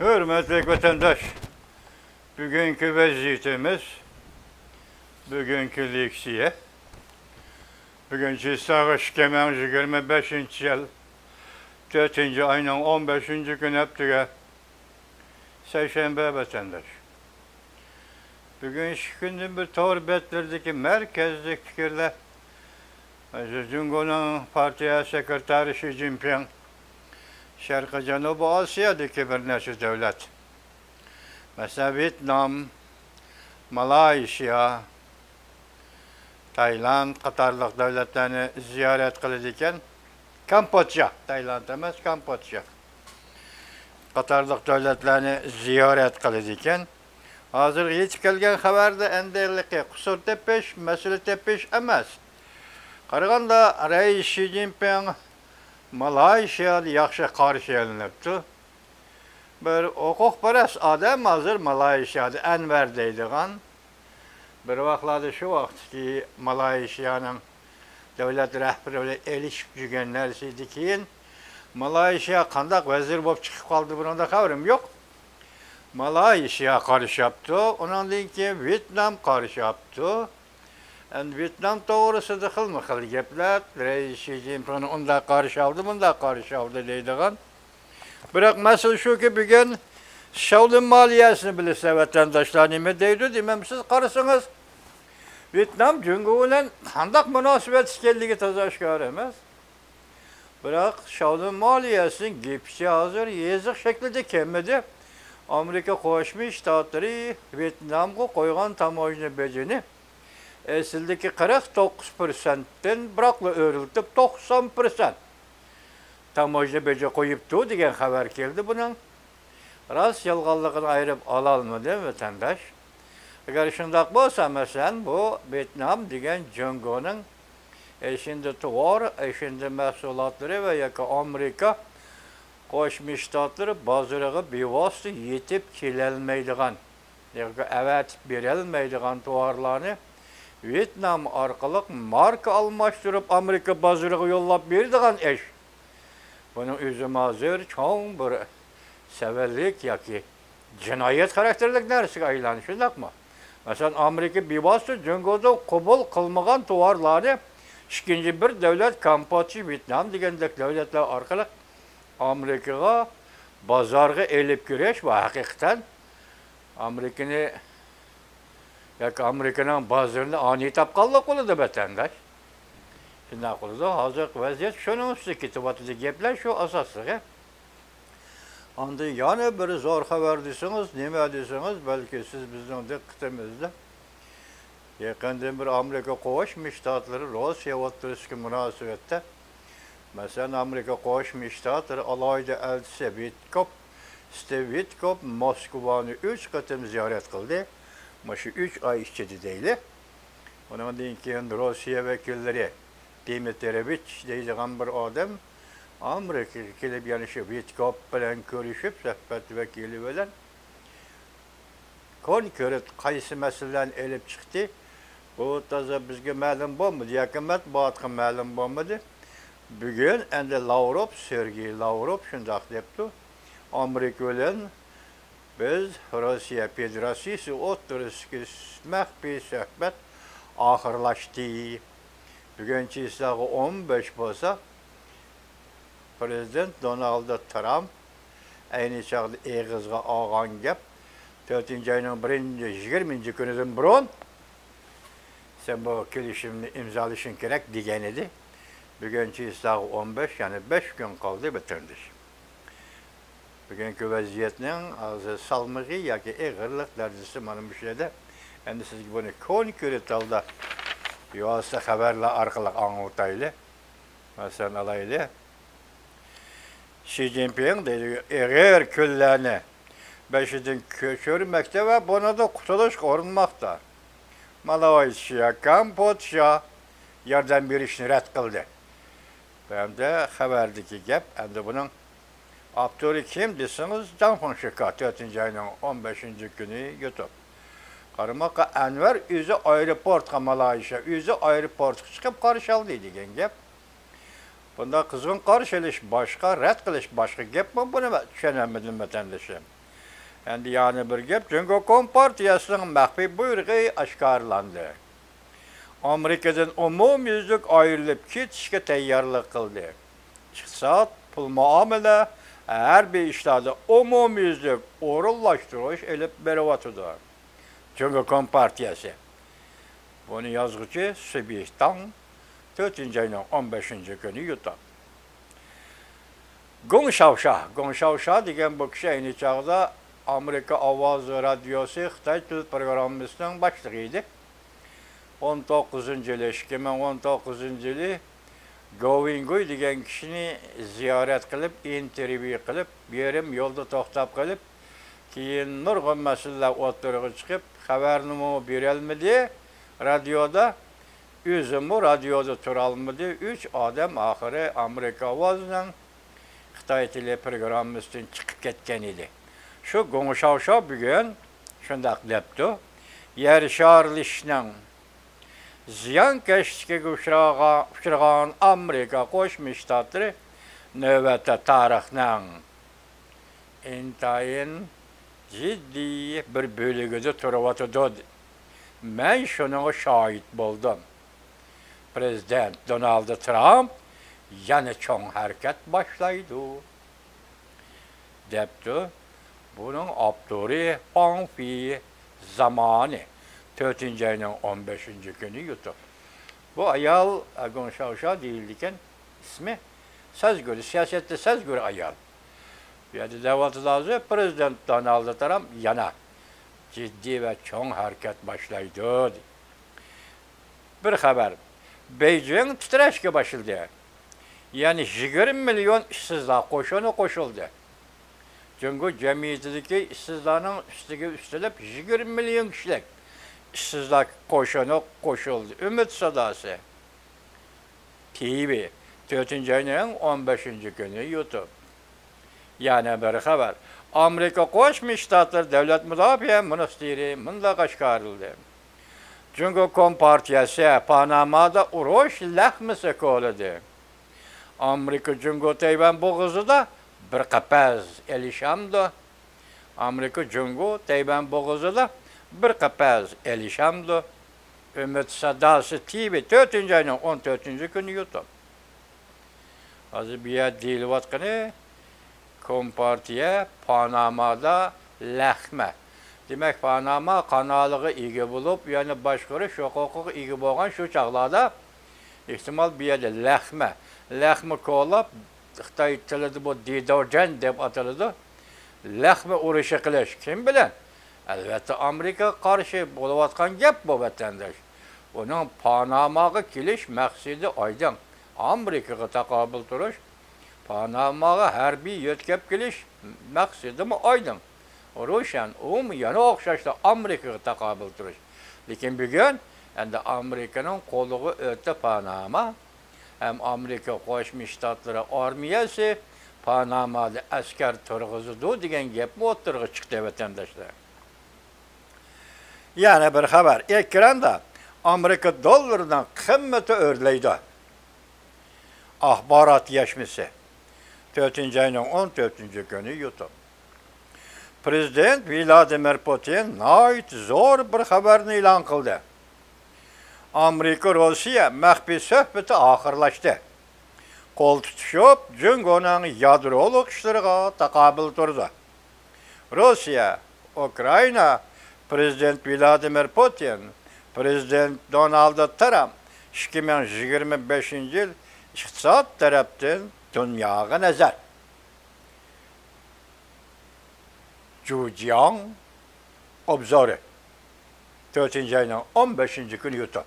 Hürmetli vatandaş, bugünkü vaziyetimiz, bugünkü leksiye, bugünkü sağış kemen 25. yıl, 4. ayının 15. gün heptiğe, Seyşembe vatandaş. Bugün günün bir torbetlerdeki merkezlik fikirle, Cumhurbaşkanı Partiya Sekreteri Xi Jinping, Şarkı Canubu Asya'daki bir neçe devlet. Mesela Vietnam, Malaysia, Tayland, Katarlık devletlerini ziyaret kılırken, Kamboçya, Tayland demez Kamboçya. Katarlık devletlerini ziyaret kılırken, hazır hiç gelgen haberde enderliki, kusur tepiş, mesele tepiş emez. Qaraganda Reis Xi Jinping Malaysiyalı yaxşı qarşı elinibdi. Bir hüquqparast adam hazır Malaysiyalı Enver deydigan. Bir vaxtlarda şu vaxt ki Malaysiyanın devlet rəhbəri elişib жүрген nərsiydi keyin Malaysiya qandaq vəzir болып çıxıb qaldı bunun da xəbərim yox. Malaysiya qarşı yaptı, ondan ki Vietnam qarşı yaptı. Vietnam doğrusu da xilmi-xil gepler, Reis Xi Jinping'in onda qarşı aldı, bunda qarşı aldı deydigan. Biroq məsəl şu ki, bugün Şavlin maliyesini bilirse vatandaşlar nime deydi, demem siz qarısınız. Vietnam Cumhuriyeti'nin qandaq münasibet ikənligi taza aşkar emas. Biroq Şavlin maliyesinin gepçi hazır yazıq şeklinde kemmedi. Amerika Qo'shma Shtatları Vietnamga qo'ygan tamojna bejini esildeki 49%'den bırakla örültüp 90% tamojna beje koyuptu degan haber geldi bunun. Rast yalğanlığını ayırıp alalmadı vatandaş. Eğer şundak bolsa mesela bu Vietnam degan Cumhuriyeti'nin eşinde tuvar, eşinde mahsulatları ve yaka Amerika Qo'shma Shtatları bazırağı bevosita yetip kelolmaydigan, evet berilmaydigan tuvarlarını Vietnam arkalık marka almıştırıp Amerika bazırağı yollap berdigan eş. Bunun özü hazır çoğun bir severlik yaki cinayet karakterlik neresi aylanı şundakmı? Mesela Amerika bevosita Cumhuriyet'de kabul kılmagan tuvarlarını ikinci bir devlet Kamboçya, Vietnam degendek devletler arkalık Amerika'ya bazarga elip kireş ve hakikaten Amerika'nı Amerika'nın bazarını ani tapkallık oldu vatandaş. Şimdi akılda hazır vaziyet şunun üstü kitabatı gepler şu asaslığı. Andı yani bir zor haber desiniz, neme desiniz, belki siz bizden de kıtamızda. Yakında bir Amerika Qo'shma Shtatları Rusya o'tirishga münasebette. Mesela Amerika Qo'shma Shtatları alayda elçisi Steve Witkoff Moskva'nı 3 qatim ziyaret kıldı. Şu 3 ay içinde değil. Ondan keyin Rusya vekilleri Dimitrevich deydigan bir adam Amerika'ya kelip yani şu Witkoff bilan görüşüp sohbet vekili bilan konkret qaysi meselelerini elip çıktı. Bu taza bizge ma'lum bo'lmadi, yakın matbuotga ma'lum bo'lmadi. Bugün endi Lavrov, Sergey Lavrov shundoq debdi. Amerika bilan biz Rossiya Federatsiyasi o'rtasidagi maxfiy suhbat oxirlashdi. Bugunchi saat 15 bo'lsa, Prezident Donald Trump ayni chog'da eg'izga olgan gap 4-ayning 20. kunidan burun sen bu kelishimni imzolashing kerak degan edi. Bugunchi saat 15 yani 5 gün kaldı bitirdi. Bugünkü vaziyetning azı salmığı yoki eg'irlik darajasi mana bu yerda. Endi sizga buni konkret holda yo'sa xabarlar orqali anlatayli. Masalan alayli. Xi Jinping dedi, eğer küllerini beşidin köçürmekte ve buna da kurtuluş korunmakta. Malaysia, Kamboçya yardım verişini red kıldı. Hem de haberdeki gap, hem de bunun aktörü kim desiniz, Danfeng Şirkat 4. ayının 15. günü YouTube. Qarımaqqa Enver özü aeroportqa Malaysia, özü aeroportqa çıkıp qarşı aldı degan gap. Bunda kızgın qarşı eliş başka, red kılış başka gap mı bunu düşünemedim vatandaşım. Endi yana bir gap, Cüngö Kompartiyasının məxfi buyruğu aşkarlandı. Amerikadan umumyüzlük ayrılıp ketişke tayyorlik qildi. İqtisad, pul muamele, her bir işlerde umumyüzlük orunlaştırış elip berivatıdı. Cüngö Kompartiyası. Bunu yazgıcı Sübihtan 4. ayının 15. günü yutar. Gong Xiaosha degen bu kişi aynı çağda Amerika Avaz Radyosu Xitay Tül Programımızın başlığıydı. 19. yılı, 2019 yılı Govingoy degen kişini ziyaret kılıp, interview kılıp, yerim yolda toxtab kılıp, keyin nurg'un masalalar o'tirg'i chiqib, xabarni berolmadi radyoda. Özümü radyoda turalmadi. 3 adam ahiri Amerika Ovozining Xitoy tili programmasidan chiqib ketgan edi. Shu Gong Xiaosha bugun shundoq debdi. Yer sharilishning ziyonkashlikka uchragan Amerika Qo'shma Shtatlari navbatda tarixning intayin jiddiy bir bo'lagida turibdi. Men shunga shohid bo'ldim. Prezident Donald Trump yana cho'ng harakat boshlaydi. Debdi. Bunun avtori Pangfi Zamani 4. ayının 15. günü yutup. Bu ayal Gong Xiaosha değildiken ismi sezgürü, siyasette sezgürü ayal. Yani devletlerce Prezident Donald Trump yana ciddi ve çoğun hareket başlaydı. Bir haber, Beijing titreşke başladı. Yani 20 milyon işsizler koşuldu. Çünkü cemiyetindeki işsizlerin üstelik 20 milyon kişilik işsizler koşuldu. Ümit Sadası TV 4. ayının 15. günü YouTube. Yani bir haber. Amerika Qo'shma Shtatlar Davlat Mudofaa Ministeri mundaq çıkarıldı. Cüngö Kompartiyasi Panamada urush lahmisi ko'ladi. Amerika Cüngö Tayvan bo'g'izida bir qapaz elishamdi. Amerika Cüngö Tayvan bo'g'izida bir qapaz elishamdi. Ümit Sadası TV 4. ayının 14. günü YouTube. Hozir bu yer deyilayotgani Kompartiya Panamada lahma. Demek Panama kanalığı ega bulup, yani boshqarish huquqiga ega bo'lgan shu chaqlarda ehtimol bu yerda lahma ko'lab, Xitoy tilida bu didorjan deb ataladi. Lahma urushi qilish kim bilan? Albatta Amerika qarshi bo'layotgan gap bu vatandosh. Uning Panamaga kelish maqsadi oydin. Amerikaga taqobil turish, Panamaga harbiy yetkazib kelish maqsadimi oydin. Roşan, yana o'xshashda Amerikaga taqobil turish. Lekin bugun endi Amerikaning qo'lig'i o'tdi Panama. Hem Amerika Qo'shma Shtatlari armiyasi Panamada askar turg'izdi degan gapni o'tirg'i chiqdi vatandoshlar. Yana bir xabar. Ekranda Amerika dollaridan qimmati o'rlaydi. Axborot yashmisi 4. ayının 14. günü YouTube. Prezident Vladimir Putin nəhayət zor bir xəbərini elan qıldı. Amerika-Rusiya məxfi söhbəti axırlaşdı. Qol tutuşub, Cüngö'nün yadroluq işlərinə taqabil durdu. Rusiya, Ukrayna, Prezident Vladimir Putin, Prezident Donald Trump 2025 yıl iqtisad tərəfdən dünyaya nəzər. Zhujiang obzorı 4. ayının 15. günü YouTube.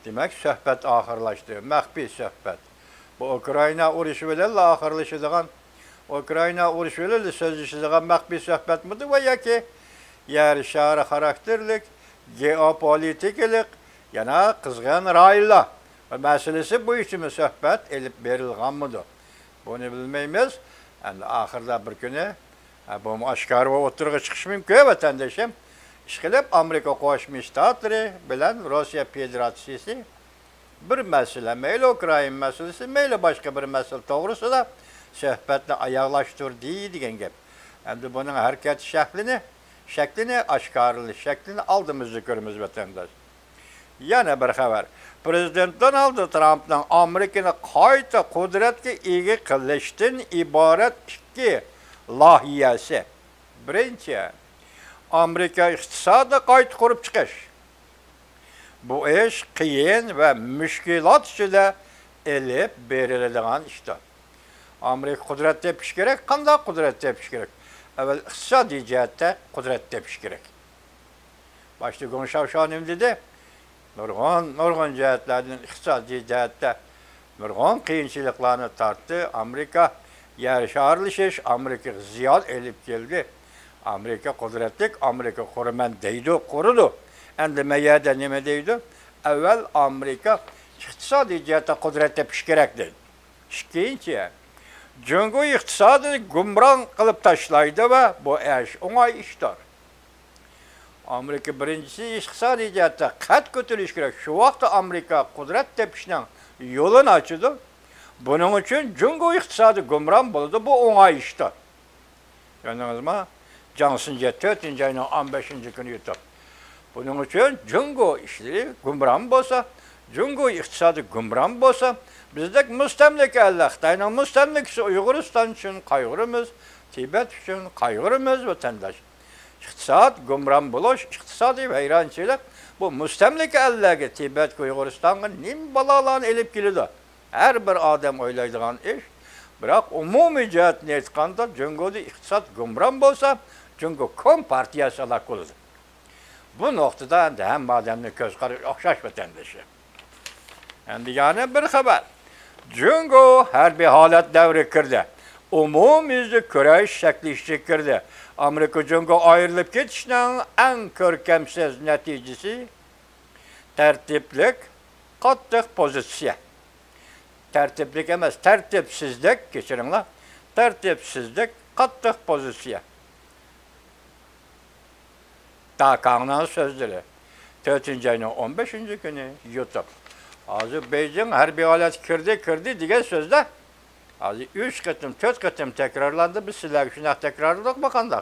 Demek söhbət axırlaşdı, məxfi söhbət. Bu Ukrayna uruşu ilə axırlaşıdığan, Ukrayna uruşu ilə sözləşidiğan məxfi söhbət midir və ya ki, yer şəhəri xarakterlik, geopolitikalik, yana qızğın rayla və məsələsi bu işimi söhbət elib verilğan mıdır? Bunu bilməyimiz, yani axırda bir günü bu aşkar ve oturğa çıkış mümkün vatandaşım. İşgilip Amerika Qo'shma Shtatlari bilan Rusya Federatsiyasi bir mesele, meyli Ukrayna meselesi, meyli başka bir mesele doğrusida söhbetni ayaqlashtirdi degan gap. Endi bunun hareket şeklini aşkarlı, şeklini aldığımızı görürüz vatandaş. Yana bir haber. Prezident Donald Trump'ın Amerika'nı qayta kudretke ega qilishdan iborat ikki lohiyasi. Birinchi, Amerika iqtisodi qayta qurib chiqish. Bu ish qiyin ve mushkulot ichida elib beriladigan ishdir. Amerika kudret tepish kerak, qanday kudret tepish kerak? Evvel iqtisodiy jihatda kudret tepish kerak. Başta konuşavşanım dedi. Nurg'un jihatlardan iqtisodiy jihatda nurg'un qiyinchiliklarni tortdi. Amerika yarışarlışış, Amerika ziyon elib keldi. Amerika kudretlik, Amerika quraman deydi, qurudu. Endi mayada nima deydi? Evvel Amerika iqtisodiy jihatda kudret tepish kerak deydi. Ikkinchi, Jungo iqtisodini gumron qilib tashlaydi va bu ish o'ng'ay ishdir. Amerika birinchisi iqtisodiy jihatda qad ko'tarish kerak. Shu vaqtda Amerika qudrat tepishning yo'lini ochdi. Buning uchun Jungo iqtisodi gumron bo'ldi. Bu o'ng'ay ishdir. Yoningizmi? Johnson 4-oyning 15-kuni yutib. Buning uchun Jungo ishlari gumron bo'lsa, Jungo iqtisodi gumron bo'lsa, bizdek mustamlika Allah, Xitoyning mustamlikasi Uyg'uriston uchun qayg'urimiz, Tibet uchun qayg'urimiz vatandosh. İqtisod gumron bo'lish, iqtisodiy vayronchilik bu mustamlika Allahga, Tibet, Uyg'uristonga nim balolarni elib keladi. Har bir odam o'ylaydigan ish. Biroq umumiy jihatni aytganda, Jungoda iqtisod gumron bo'lsa, Jungo kompartiyasi halok bo'ladi. Bu nuqtada hamma odamning ko'z qarashi o'xshash vatandoshi. Endi yana bir xabar. Jungo harbiy holat davri kirdi. Umumiy kurash shakli ishga kirdi. Amerika Jungo ayrılıp ketishning eng ko'rkamsiz natijasi tartiblik, qattiq pozitsiya. Tartiblik emas, tartibsizlik, kechiringlar. Tartibsizlik, qattiq pozitsiya. Takan'ın sözleri. 4-oyning 15-kuni YouTube. Hozir Beijing harbiy holat kirdi degan so'zda hozir 3 qatim, 4 qatim takrorlandi. Biz sizlarga shunday takrorladik qanday?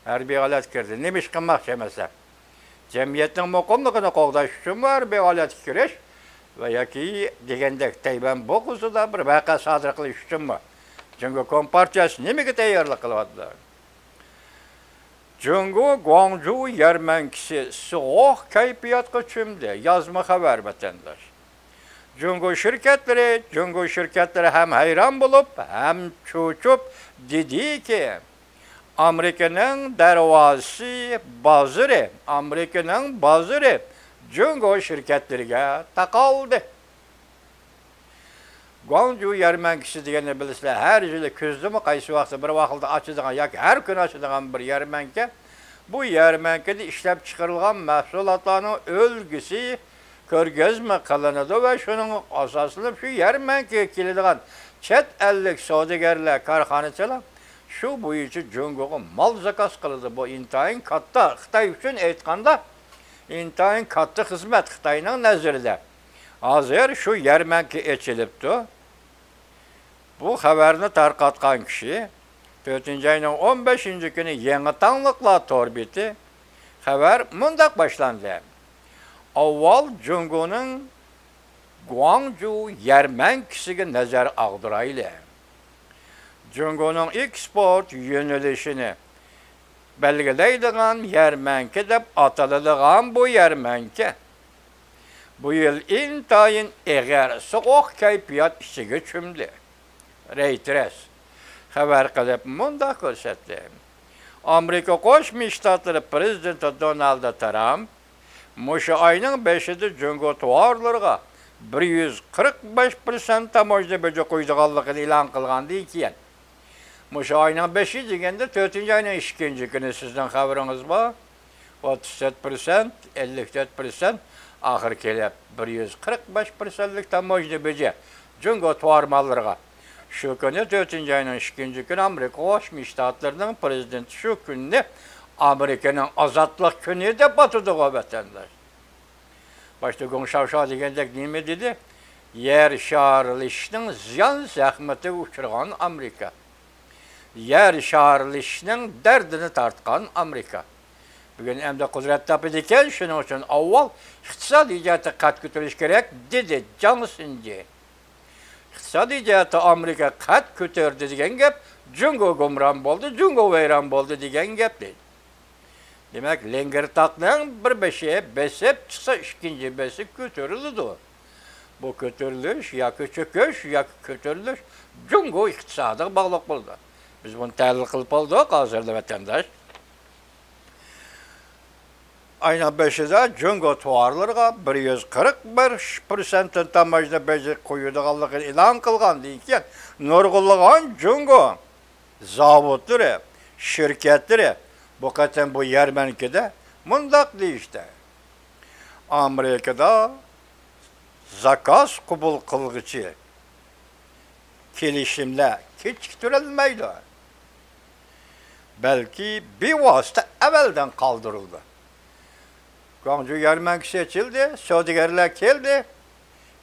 Harbiy holat kirdi. Nima ish qilmoqchi emaslar? Jamiyatning muqimligini qo'g'dash uchun harbiy holat kirish va yoki degandek Tayvan bo'g'izida bir vaqa sodir qilish uchunmi? Jungo kompartiyasi nimaga tayyorlik qilyapti? Jungo Guangzhou yarmankisi so'q kayfiyatga cho'mdi. Yozma xabar vatandosh. Jungo şirketleri hem hayran bulup hem çocup dedi ki Amerika'nın darvazı bazırı Jungo şirketlerine takıldı. Guangzhou yarmankisi degeni bilisizlar, her yılı kuzda mı qaysi vaqtda bir vaqtda açılan yoki her gün açılan bir yarmanka. Bu yarmankada ishlab chiqarilgan mahsulotlarning o'lgisi ko'rgazma qilinadi va shuning asosida shu yarmankaga keladigan chet ellik savdogarlar, korxonachilar shu bo'yicha Jungoga mal zakaz qiladi. Bu intayin katta, Xitoy uchun aytganda intayin katta xizmat Xitoyning nazarida. Hozir shu yarmanka ochilibdi. Bu xabarni tarqatgan kishi 4-oyning 15-kuni Yangi Tongliklar torbeti xabar mundaq boshlandi. Avval Jungoning Guangzhou yarmankasiga nazar ag'dirayli. Jungoning eksport yo'nalishini belgilaydigan yarmanka deb ataladigan bu yarmanka bu yil intayin eg'ar so'q kayfiyat ichiga cho'mdi. Reuters xabar qilib munda ko'rsatdi. Amerika Qo'shma Shtatlari prezidenti Donald Trump Muşu ayının 5'inde Jungo tovarlarga 145% tamojda beje qo'ydiganligini e'lon qilgandi ekan. Muşu ayının 5'i deganda 4-oyning 2-kuni sizning xabaringiz bor. 37%, 54% axir kelib 145%lik tamojda beje Jungo tovar mallarga. Shu kuni 4-oyning 2-kuni Amerika Qo'shma Shtatlarining prezidenti shu kunni Amerika'nın azatlık günü de batıda vatandaş. Başta konuşavşa degandek nime dedi? Yer şarılışının ziyan zahmeti uçurgan Amerika. yer şaharlışının derdini tartkan Amerika. Bugün hem de kudret tapıdiken şunun için avval iqtisadi cihati qat kötürüş gerek dedi canısınca. İqtisadi cihati Amerika qat kötürdü degen gep, Jungo gumran boldu, Jungo veyran boldu degen gep deydi. Demek Lengirtak'ın bir beşiğe besip çıksa ikinci besi kötürüldü. Bu kötürülüş ya küçüküş ya kötürülüş Jungo iktisadı bağlılık buldu. Biz bunu təhlil kılıp olduk hazırda vatandaş. Ayna 5'de Jungo tuvarlarga 141% tamajda bejik koyuduğanlığı ilan kılgan deyken nurgulluğun Jungo zavutları, şirketleri bu katen bu Yermenki'de mundak deyişti. Amerika'da zakaz kubul kılgıcı kilişimle keçiktirilmeydi. Belki bir vasıta evvelden kaldırıldı. Gangcu Yermenki seçildi, Södigerler geldi.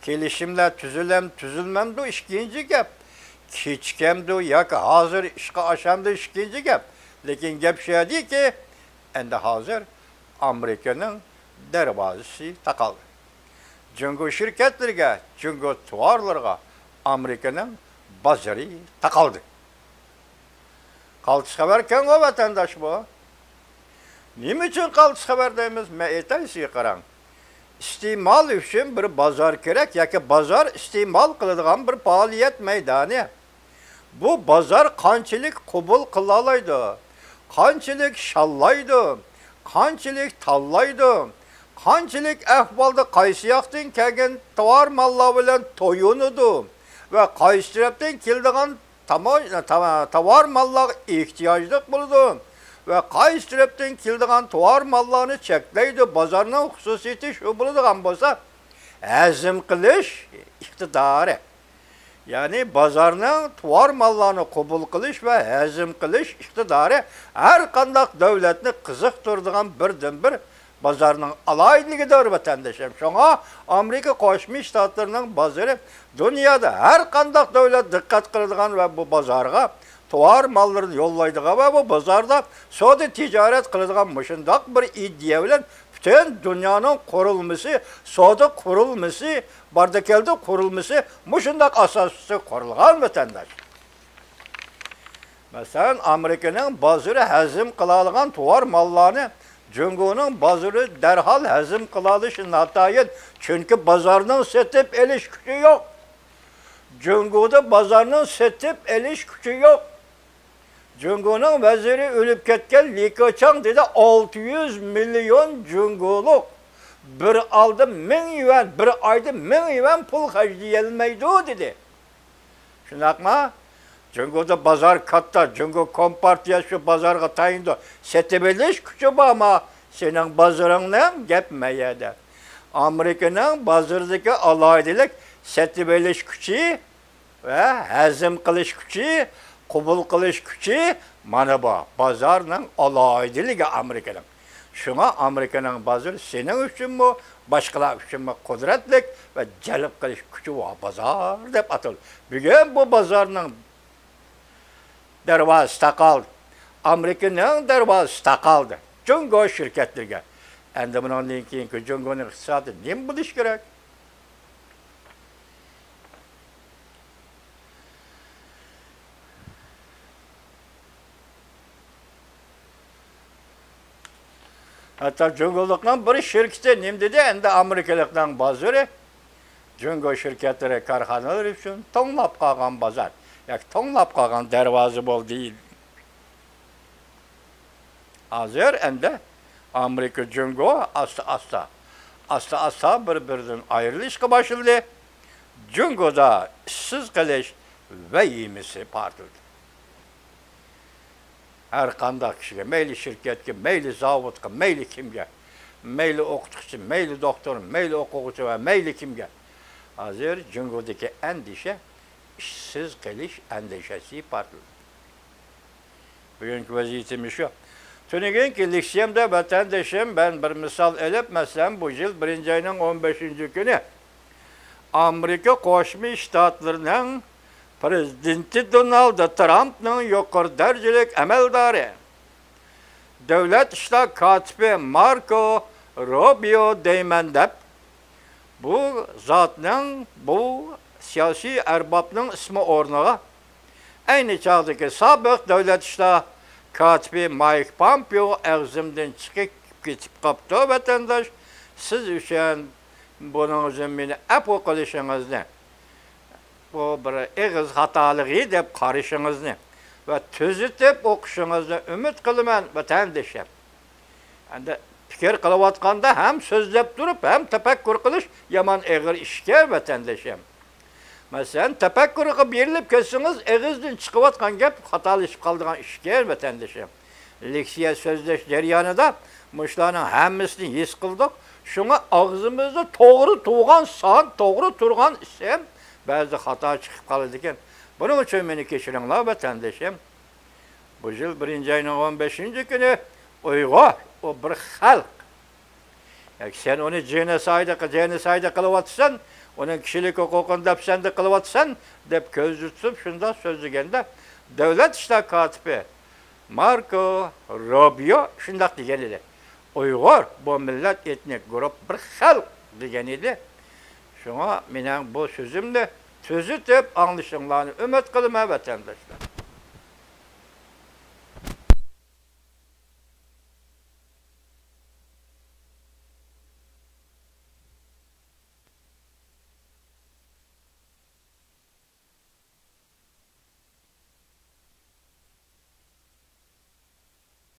Kilişimle tüzülmem de işkinci gep. Keçkem de yak hazır işe aşamda işkinci gep. Lekin gep şey değil ki, ende hazır Amerika'nın dervazısı takaldı. Jungo şirketlerine, Jungo tuvarlarına Amerika'nın bazarı takaldı. Kaltış haberken o vatandaş bu. Nim için kaltış haber deyimiz? Meytaysi karan. İstimal için bir bazar gerek, ya ki bazar istimal kılıdığın bir faaliyet meydanı. Bu bazar kançilik kubul kılalaydı. Kançilik şallaydı. Kançilik tallaydı. Kançilik ehvalda kaysiyaktın kegen tavar malla bilen toyunudu. Ve kaysirepten kildiğin tavar malla ihtiyaclık buldu. Ve kaysirepten kildiğin tavar mallarını çekleydi. Bazarının hususiyeti şu bulduğun bolsa ezim kılış iktidarı. Yani bazarının tuvar mallarını kubul kılış ve ezim kılış iktidarı her kandak devletini kızıktırdıgan birden bir bazarının alaylıgıdır vatandaşım. Şuna Amerika Koşmuş Ştatlarının bazarı dünyada her kandak devlet dikkat kıldıgan ve bu bazarga tuvar mallarını yollaydıgan ve bu bazarda sodi ticaret kıldıgan mışındak bir iddia bilen bütün dünyanın kurulması, soda kurulması, bardakelde kurulması, mışındak asası kurulgan vatandaş. Mesela Amerika'nın bazarı hazım kılalıgan tuvar mallarını Jungo'nun bazarı derhal hazım kılalışın hatayın. Çünkü bazarının setip eliş gücü yok. Jungo'da bazarının setip eliş gücü yok. Jungo'nun veziri ölüp ketken Li Keqiang dedi 600 milyon Jungoluk. Bir aldı 1000 yuan, bir ayda 1000 yuan pul harcayılmaydı dedi. Şunak mı? Jungo'da bazar katta, Jungo kompartiya şu bazarga tayındı. Setibeliş küçük ama senin bazarından gepmeyedi. Amerika'nın bazardaki alaydilik setibeliş küçüğü ve hazım kılış küçüğü, kubul kılış küçüğü mana bu. Bazarının alaydiliği Amerika'nın. Şuna Amerika'nın bazarı senin için mi, başkalar için mi kudretlik ve celip kılış küçüğü bazar deyip atılır. Bugün bu bazarının dervazı takaldı. Amerika'nın dervazı takaldı. Jungo şirketlerine. Endi bunun linkiyin ki Jungo'nun iktisadı neyim buluş gerek? Hatta Jungo'luktan bir şirketi neyim dedi, endi Amerikalıktan bazarı Jungo şirketleri karxanalar için tonlap kalgan bazar. Yani tonlap kalgan dervazı bol değil. Hazır ende Amerika Jungo asta birbirinden ayrılışa başladı. Jungo'da işsiz kalış ve yemisi partıldı. Her kandak kişiye, meyli şirketke, meyli zavutke, meyli kimge, meyli okutukçu, meyli doktor, meyli okukucu ve meyli kimge. Hazır Jungo'daki endişe işsiz kalış endişesi partıldı. Bugünkü vaziyetimiz şu. Tünügün ki liksiyemde vatandaşım ben bir misal elip mesela bu yıl 1. ayının 15. günü Amerika Koşmuş Ştatlarının Prezidenti Donald Trump'ның yuqori darajalik amaldori, davlat ishlar kotibi Marco Rubio deyman deb, bu zotning, bu siyosiy arbobning ismi o'rniga ayni chog'dagi sobiq davlat ishlar kotibi Mike Pompeo og'zimdan chiqib ketib qopti. Vatandosh, siz uchun buning uchun meni afv qilishingizni, bu bir eg'iz xatolig'i deb qarashingizni va tuzitib o'qishingizni umid qilaman vatandoshlar. Endi fikr qilayotganda ham so'zlab turib, ham tafakkur qilish yomon eg'ir ishga vatandoshlar. Masalan, tafakkurga berilib kelsangiz, eg'izdan chiqayotgan gap xatolashib qoladigan ishga vatandoshlar. Leksiya so'zlash jarayonida mushlarning hammasini his qildik. Shunga og'zimizda to'g'ri tug'an son, to'g'ri turgan ism ba'zi xato chiqib qoladi ekan. Buning uchun meni kechiringlar vatandoshim. Bu yil 1-oyning 15-kuni Uyg'ur, o bir xalq. Yoki sen uni genocide qilyapsan, uning kishilik huquqini dafsanda qilyapsan deb ko'z tutib shunda so'zlaganda davlat ishlar kotibi Marco Rubio shunday degan edi. Uyg'ur bu millat etnik guruh bir xalq degan edi. Shunga mening bu so'zimni tuzitib anglashinglarni umid qilaman vatandoshlar.